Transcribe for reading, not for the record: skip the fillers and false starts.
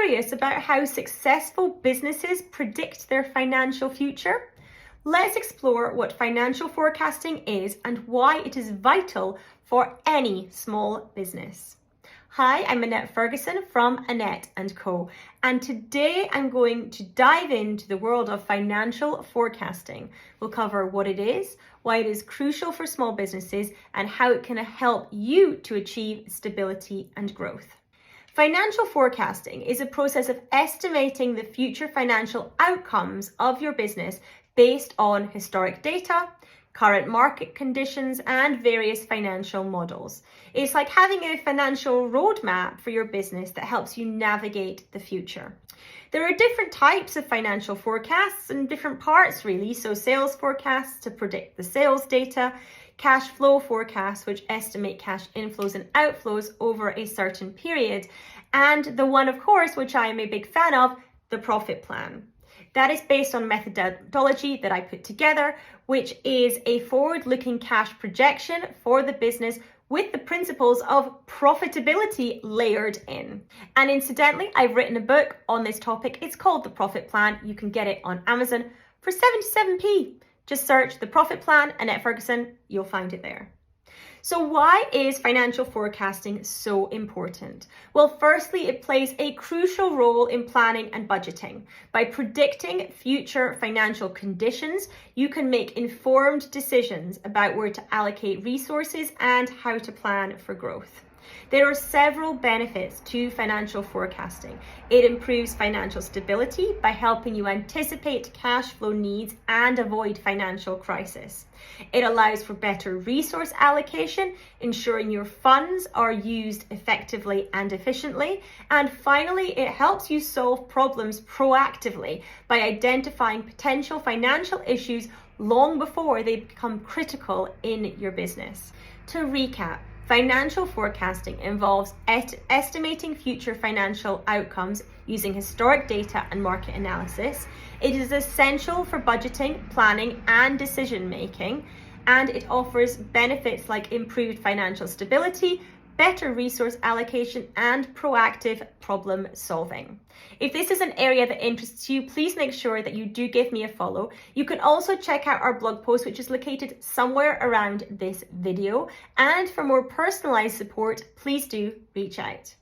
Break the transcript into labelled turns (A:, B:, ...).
A: curious about how successful businesses predict their financial future? Let's explore what financial forecasting is and why it is vital for any small business. Hi, I'm Annette Ferguson from Annette Co, and today I'm going to dive into the world of financial forecasting. We'll cover what it is, why it is crucial for small businesses, and how it can help you to achieve stability and growth. Financial forecasting is a process of estimating the future financial outcomes of your business based on historic data, current market conditions, and various financial models. It's like having a financial roadmap for your business that helps you navigate the future. There are different types of financial forecasts and different parts really. So sales forecasts to predict the sales data, cash flow forecasts, which estimate cash inflows and outflows over a certain period, and the one, of course, which I am a big fan of, the profit plan. That is based on methodology that I put together, which is a forward-looking cash projection for the business with the principles of profitability layered in. And incidentally, I've written a book on this topic. It's called The Profit Plan. You can get it on Amazon for 77p. Just search The Profit Plan, Annette Ferguson, you'll find it there. So why is financial forecasting so important? Well, firstly, it plays a crucial role in planning and budgeting. By predicting future financial conditions, you can make informed decisions about where to allocate resources and how to plan for growth. There are several benefits to financial forecasting. It improves financial stability by helping you anticipate cash flow needs and avoid financial crisis. It allows for better resource allocation, ensuring your funds are used effectively and efficiently. And finally, it helps you solve problems proactively by identifying potential financial issues long before they become critical in your business. To recap, financial forecasting involves estimating future financial outcomes using historic data and market analysis. It is essential for budgeting, planning, and decision making, and it offers benefits like improved financial stability, better resource allocation, and proactive problem solving. If this is an area that interests you, please make sure that you do give me a follow. You can also check out our blog post, which is located somewhere around this video. And for more personalized support, please do reach out.